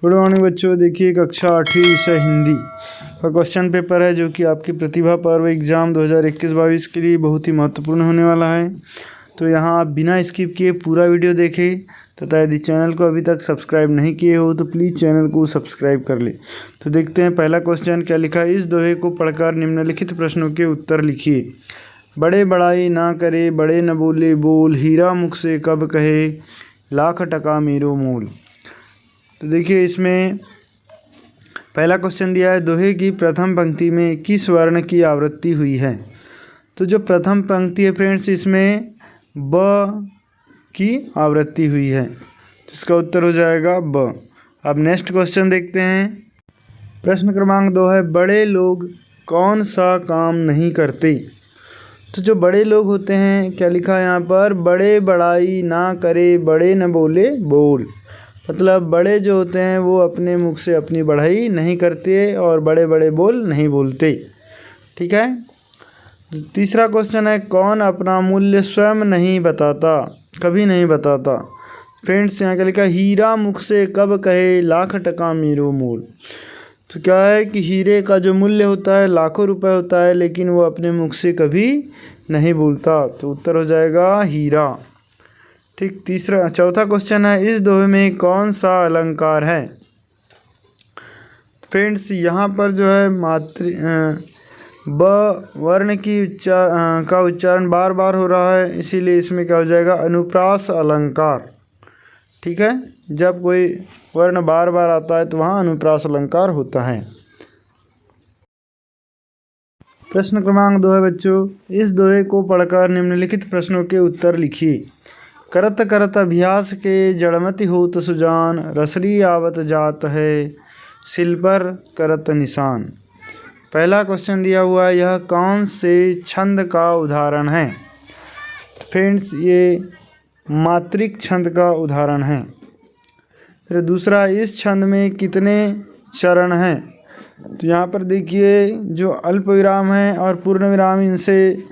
Good morning बच्चों। देखिए कक्षा 8वीं विषय हिंदी का क्वेश्चन पेपर है जो कि आपकी प्रतिभा पर्व एग्ज़ाम 2021-22 के लिए बहुत ही महत्वपूर्ण होने वाला है। तो यहाँ आप बिना स्किप किए पूरा वीडियो देखें तथा यदि चैनल को अभी तक सब्सक्राइब नहीं किए हो तो प्लीज़ चैनल को सब्सक्राइब कर ले। तो देखते हैं पहला क्वेश्चन क्या लिखा है। इस दोहे को पढ़कर निम्नलिखित प्रश्नों के उत्तर लिखिए। बड़े बड़ाई ना करे, बड़े न बोले बोल, हीरा मुख से कब कहे, लाख टका मेरो मोल। तो देखिए इसमें पहला क्वेश्चन दिया है, दोहे की प्रथम पंक्ति में किस वर्ण की आवृत्ति हुई है। तो जो प्रथम पंक्ति है फ्रेंड्स, इसमें ब की आवृत्ति हुई है, तो इसका उत्तर हो जाएगा ब। अब नेक्स्ट क्वेश्चन देखते हैं। प्रश्न क्रमांक 2 है, बड़े लोग कौन सा काम नहीं करते। तो जो बड़े लोग होते हैं, क्या लिखा है यहाँ पर, बड़े बड़ाई ना करे, बड़े न बोले बोल। मतलब बड़े जो होते हैं वो अपने मुख से अपनी बढ़ाई नहीं करते और बड़े बड़े बोल नहीं बोलते। ठीक है। तीसरा क्वेश्चन है, कौन अपना मूल्य स्वयं नहीं बताता, कभी नहीं बताता। फ्रेंड्स यहाँ क्या लिखा, हीरा मुख से कब कहे, लाख टका मेरो मोल। तो क्या है कि हीरे का जो मूल्य होता है लाखों रुपए होता है, लेकिन वो अपने मुख से कभी नहीं बोलता। तो उत्तर हो जाएगा हीरा। ठीक। चौथा क्वेश्चन है, इस दोहे में कौन सा अलंकार है। फ्रेंड्स यहाँ पर जो है ब वर्ण की का उच्चारण बार बार हो रहा है, इसीलिए इसमें क्या हो जाएगा, अनुप्रास अलंकार। ठीक है। जब कोई वर्ण बार बार आता है तो वहाँ अनुप्रास अलंकार होता है। प्रश्न क्रमांक 2 है बच्चों, इस दोहे को पढ़कर निम्नलिखित प्रश्नों के उत्तर लिखिए। करत करत अभ्यास के जड़मति होत सुजान, रसरी आवत जात है, सिल पर करत निशान। पहला क्वेश्चन दिया हुआ है, यह कौन से छंद का उदाहरण है। फ्रेंड्स ये मात्रिक छंद का उदाहरण है। फिर दूसरा, इस छंद में कितने चरण हैं। तो यहाँ पर देखिए जो अल्प विराम है और पूर्ण विराम, इनसे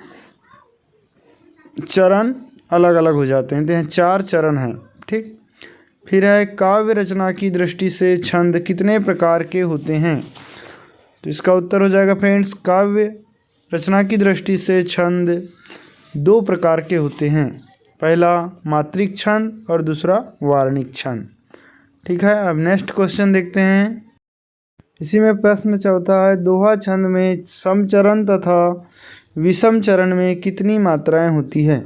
चरण अलग अलग हो जाते हैं। तो यहाँ 4 चरण हैं। ठीक। फिर है, काव्य रचना की दृष्टि से छंद कितने प्रकार के होते हैं। तो इसका उत्तर हो जाएगा फ्रेंड्स, काव्य रचना की दृष्टि से छंद 2 प्रकार के होते हैं। पहला मात्रिक छंद और दूसरा वार्णिक छंद। ठीक है। अब नेक्स्ट क्वेश्चन देखते हैं। इसी में प्रश्न चौथा है, दोहा छंद में समचरण तथा विषम चरण में कितनी मात्राएं होती है।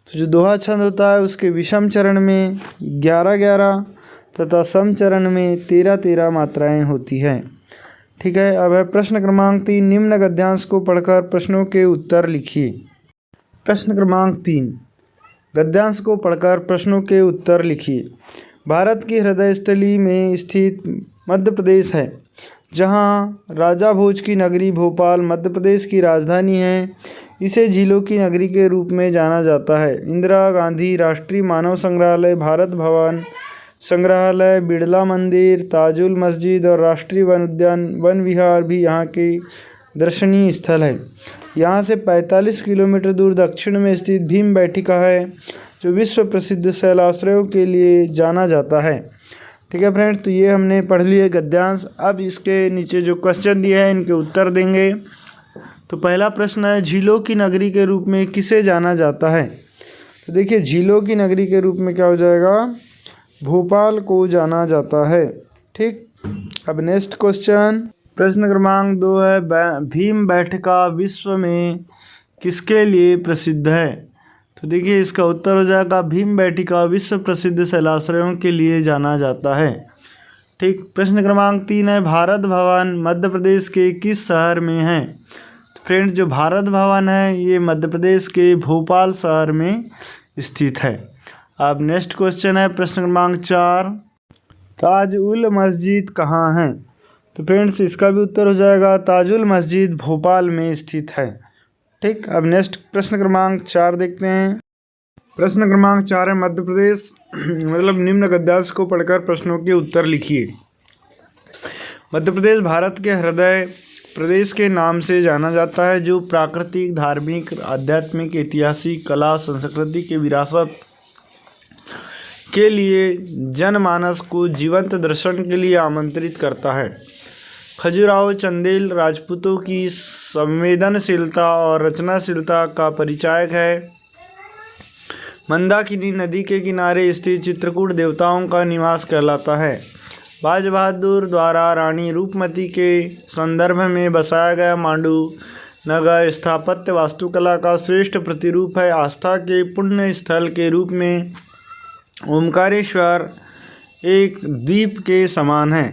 तो जो दोहा छंद होता है उसके विषम चरण में 11-11 तथा सम चरण में 13-13 मात्राएं होती हैं। ठीक है। अब है प्रश्न क्रमांक 3, निम्न गद्यांश को पढ़कर प्रश्नों के उत्तर लिखिए। प्रश्न क्रमांक 3, गद्यांश को पढ़कर प्रश्नों के उत्तर लिखिए। भारत की हृदय स्थली में स्थित मध्य प्रदेश है, जहाँ राजा भोज की नगरी भोपाल मध्य प्रदेश की राजधानी है। इसे झीलों की नगरी के रूप में जाना जाता है। इंदिरा गांधी राष्ट्रीय मानव संग्रहालय, भारत भवन संग्रहालय, बिड़ला मंदिर, ताजुल मस्जिद और राष्ट्रीय वन उद्यान वन विहार भी यहाँ के दर्शनीय स्थल है। यहाँ से 45 किलोमीटर दूर दक्षिण में स्थित भीम बैठिका है, जो विश्व प्रसिद्ध शैलाश्रयों के लिए जाना जाता है। ठीक है फ्रेंड्स, तो ये हमने पढ़ लिए गद्यांश। अब इसके नीचे जो क्वेश्चन दिए हैं इनके उत्तर देंगे। तो पहला प्रश्न है, झीलों की नगरी के रूप में किसे जाना जाता है। तो देखिए झीलों की नगरी के रूप में क्या हो जाएगा, भोपाल को जाना जाता है। ठीक। अब नेक्स्ट क्वेश्चन, प्रश्न क्रमांक 2 है, भीम बैठका विश्व में किसके लिए प्रसिद्ध है। तो देखिए इसका उत्तर हो जाएगा, भीम बैठिका विश्व प्रसिद्ध शैलाश्रयों के लिए जाना जाता है। ठीक। प्रश्न क्रमांक 3 है, भारत भवन मध्य प्रदेश के किस शहर में है। तो फ्रेंड्स जो भारत भवन है ये मध्य प्रदेश के भोपाल शहर में स्थित है। अब नेक्स्ट क्वेश्चन है प्रश्न क्रमांक 4, ताजुल मस्जिद कहाँ है। तो फ्रेंड्स इसका भी उत्तर हो जाएगा, ताजुल मस्जिद भोपाल में स्थित है। ठीक। अब नेक्स्ट प्रश्न क्रमांक 4 देखते हैं। प्रश्न क्रमांक 4 है, मध्य प्रदेश मतलब निम्न गद्यांश को पढ़कर प्रश्नों के उत्तर लिखिए। मध्य प्रदेश भारत के हृदय प्रदेश के नाम से जाना जाता है, जो प्राकृतिक, धार्मिक, आध्यात्मिक, ऐतिहासिक, कला, संस्कृति के विरासत के लिए जनमानस को जीवंत दर्शन के लिए आमंत्रित करता है। खजुराहो चंदेल राजपूतों की संवेदनशीलता और रचनाशीलता का परिचायक है। मंदाकिनी नदी के किनारे स्थित चित्रकूट देवताओं का निवास कहलाता है। बाज बहादुर द्वारा रानी रूपमती के संदर्भ में बसाया गया मांडू नगर स्थापत्य वास्तुकला का श्रेष्ठ प्रतिरूप है। आस्था के पुण्य स्थल के रूप में ओमकारेश्वर एक द्वीप के समान है।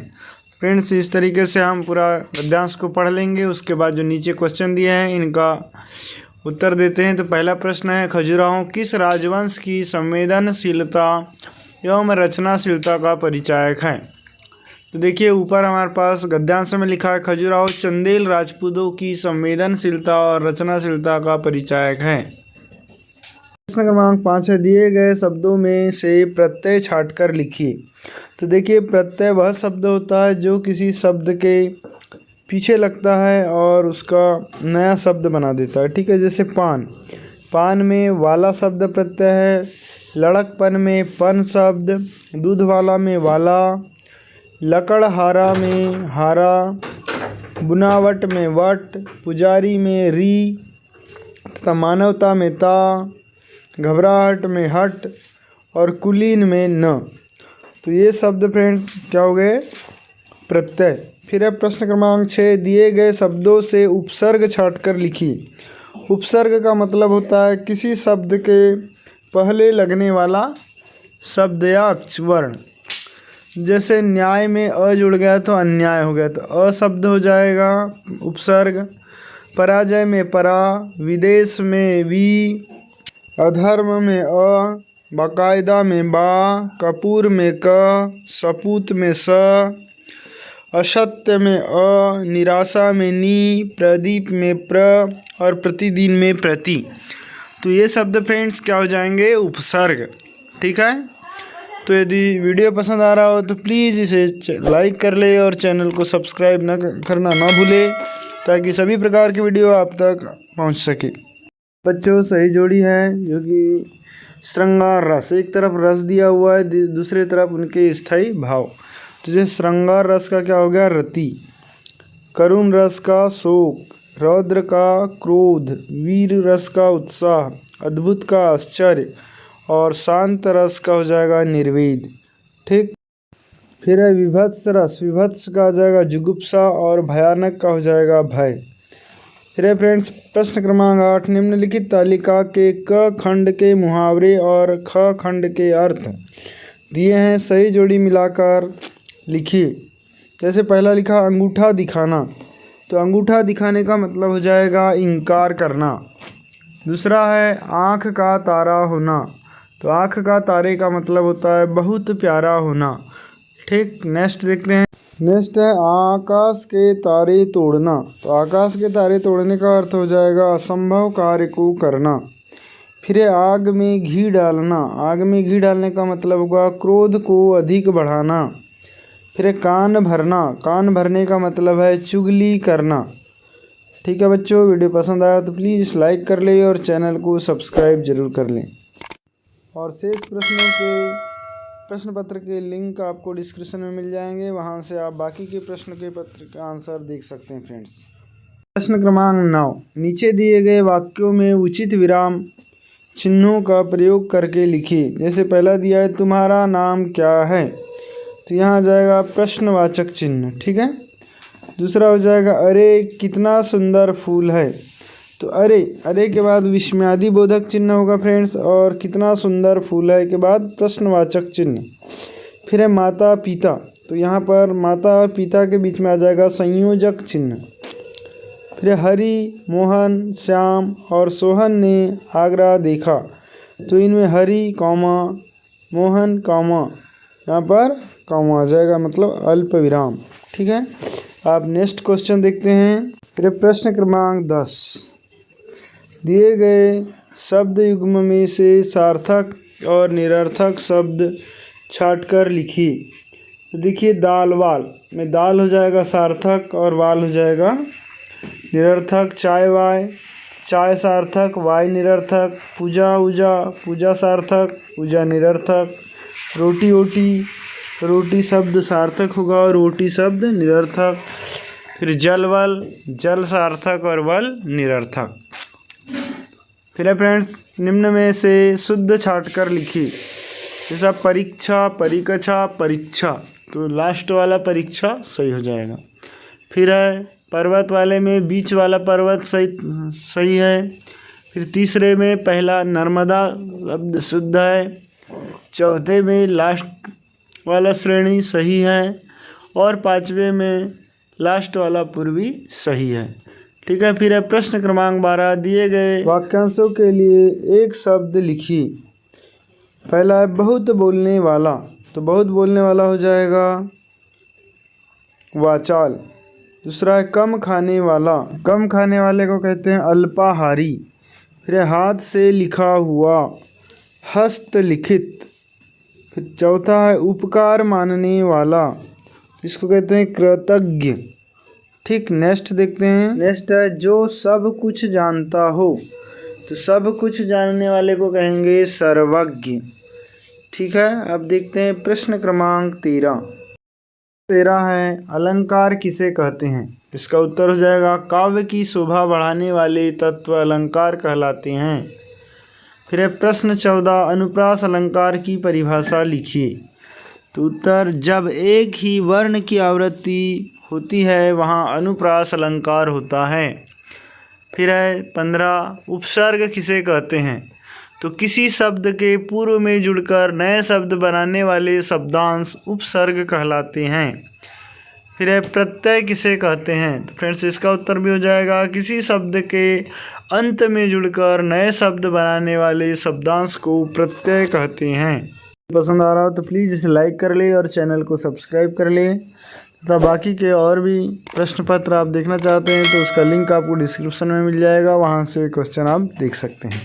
फ्रेंड्स, इस तरीके से हम पूरा गद्यांश को पढ़ लेंगे। उसके बाद जो नीचे क्वेश्चन दिए हैं इनका उत्तर देते हैं। तो पहला प्रश्न है, खजुराहो किस राजवंश की संवेदनशीलता एवं रचनाशीलता का परिचायक है? तो देखिए ऊपर हमारे पास गद्यांश में लिखा है खजुराहो चंदेल राजपूतों की संवेदनशीलता और रचनाशीलता का परिचायक है। प्रश्न क्रमांक 5 है, दिए गए शब्दों में से प्रत्यय छांटकर लिखिए। तो देखिए प्रत्यय वह शब्द होता है जो किसी शब्द के पीछे लगता है और उसका नया शब्द बना देता है। ठीक है, जैसे पान, पान में वाला शब्द प्रत्यय है, लड़कपन में पन शब्द, दूध वाला में वाला, लकड़हारा में हारा, बुनावट में वट, पुजारी में री तथा मानवता में ता, घबराहट में हट और कुलीन में न। तो ये शब्द फ्रेंड्स क्या हो गए? प्रत्यय। फिर है प्रश्न क्रमांक 6, दिए गए शब्दों से उपसर्ग छांटकर लिखिए। उपसर्ग का मतलब होता है किसी शब्द के पहले लगने वाला शब्द या अक्षवर्ण। जैसे न्याय में अ जुड़ गया तो अन्याय हो गया, तो अ शब्द हो जाएगा उपसर्ग। पराजय में परा, विदेश में वी, अधर्म में अ, बाकायदा में बा, कपूर में क, सपूत में स, असत्य में अ, निराशा में नी, प्रदीप में प्र और प्रतिदिन में प्रति। तो ये शब्द फ्रेंड्स क्या हो जाएंगे? उपसर्ग। ठीक है, तो यदि वीडियो पसंद आ रहा हो तो प्लीज़ इसे लाइक कर ले और चैनल को सब्सक्राइब करना ना भूले ताकि सभी प्रकार की वीडियो आप तक पहुंच सके। बच्चों, सही जोड़ी है जो कि श्रृंगार रस, एक तरफ रस दिया हुआ है, दूसरी तरफ उनके स्थायी भाव। तो जैसे श्रृंगार रस का क्या हो गया? रति, करुण रस का शोक, रौद्र का क्रोध, वीर रस का उत्साह, अद्भुत का आश्चर्य और शांत रस का हो जाएगा निर्वेद। ठीक, फिर है विभत्स रस, विभत्स का हो जाएगा जुगुप्सा और भयानक का हो जाएगा भय। फिर है फ्रेंड्स प्रश्न क्रमांक 8, निम्नलिखित तालिका के क खंड के मुहावरे और ख खंड के अर्थ दिए हैं, सही जोड़ी मिलाकर लिखिए। जैसे पहला लिखा अंगूठा दिखाना, तो अंगूठा दिखाने का मतलब हो जाएगा इनकार करना। दूसरा है आँख का तारा होना, तो आँख का तारे का मतलब होता है बहुत प्यारा होना। ठीक, नेक्स्ट देखते हैं। नेक्स्ट है आकाश के तारे तोड़ना, तो आकाश के तारे तोड़ने का अर्थ हो जाएगा असंभव कार्य को करना। फिर है आग में घी डालना, आग में घी डालने का मतलब होगा क्रोध को अधिक बढ़ाना। फिर है कान भरना, कान भरने का मतलब है चुगली करना। ठीक है बच्चों, वीडियो पसंद आया तो प्लीज़ लाइक कर लें और चैनल को सब्सक्राइब जरूर कर लें। और शेष प्रश्नों के प्रश्न पत्र के लिंक आपको डिस्क्रिप्शन में मिल जाएंगे, वहां से आप बाकी के प्रश्न के पत्र का आंसर देख सकते हैं फ्रेंड्स। प्रश्न क्रमांक 9, नीचे दिए गए वाक्यों में उचित विराम चिन्हों का प्रयोग करके लिखिए। जैसे पहला दिया है तुम्हारा नाम क्या है, तो यहाँ आ जाएगा प्रश्नवाचक चिन्ह। ठीक है, दूसरा हो जाएगा अरे कितना सुंदर फूल है, तो अरे, अरे के बाद विस्मयादि बोधक चिन्ह होगा फ्रेंड्स, और कितना सुंदर फूल है के बाद प्रश्नवाचक चिन्ह। फिर है माता पिता, तो यहाँ पर माता और पिता के बीच में आ जाएगा संयोजक चिन्ह। फिर है हरि, मोहन, श्याम और सोहन ने आगरा देखा, तो इनमें हरि कॉमा मोहन कॉमा, यहाँ पर कॉमा आ जाएगा मतलब अल्प विराम। ठीक है, आप नेक्स्ट क्वेश्चन देखते हैं। फिर प्रश्न क्रमांक 10, दिए गए शब्द युग्म में से सार्थक और निरर्थक शब्द छांटकर लिखिए। तो देखिए दाल वाल में दाल हो जाएगा सार्थक और वाल हो जाएगा निरर्थक। चाय वाय, चाय सार्थक, वाय निरर्थक। पूजा उजा, पूजा सार्थक, पूजा निरर्थक। रोटी ओटी, रोटी शब्द सार्थक होगा और ओटी शब्द निरर्थक। फिर जल वल, जल सार्थक और वल निरर्थक। फिर है फ्रेंड्स, निम्न में से शुद्ध छांटकर लिखिए। जैसा परीक्षा, परीक्षा, परीक्षा, तो लास्ट वाला परीक्षा सही हो जाएगा। फिर है पर्वत वाले में बीच वाला पर्वत सही है। फिर तीसरे में पहला नर्मदा शब्द शुद्ध है। चौथे में लास्ट वाला श्रेणी सही है और पांचवे में लास्ट वाला पूर्वी सही है। ठीक है। फिर है प्रश्न क्रमांक 12, दिए गए वाक्यांशों के लिए एक शब्द लिखिए। पहला है बहुत बोलने वाला, तो बहुत बोलने वाला हो जाएगा वाचाल। दूसरा है कम खाने वाला, कम खाने वाले को कहते हैं अल्पाहारी। फिर है हाथ से लिखा हुआ, हस्तलिखित। फिर चौथा है उपकार मानने वाला, इसको कहते हैं कृतज्ञ। ठीक, नेक्स्ट देखते हैं। नेक्स्ट है जो सब कुछ जानता हो, तो सब कुछ जानने वाले को कहेंगे सर्वज्ञ। ठीक है। अब देखते हैं प्रश्न क्रमांक 13 है अलंकार किसे कहते हैं। इसका उत्तर हो जाएगा काव्य की शोभा बढ़ाने वाले तत्व अलंकार कहलाते हैं। फिर है प्रश्न 14 अनुप्रास अलंकार की परिभाषा लिखिए। तो उत्तर जब एक ही वर्ण की आवृत्ति होती है वहाँ अनुप्रास अलंकार होता है। फिर है 15 उपसर्ग किसे कहते हैं। तो किसी शब्द के पूर्व में जुड़कर नए शब्द बनाने वाले शब्दांश उपसर्ग कहलाते हैं। फिर है प्रत्यय किसे कहते हैं। तो फ्रेंड्स इसका उत्तर भी हो जाएगा किसी शब्द के अंत में जुड़कर नए शब्द बनाने वाले शब्दांश को प्रत्यय कहते हैं। पसंद आ रहा हो तो प्लीज़ इसे लाइक कर ले और चैनल को सब्सक्राइब कर ले तथा बाकी के और भी प्रश्न पत्र आप देखना चाहते हैं तो उसका लिंक आपको डिस्क्रिप्शन में मिल जाएगा, वहाँ से क्वेश्चन आप देख सकते हैं।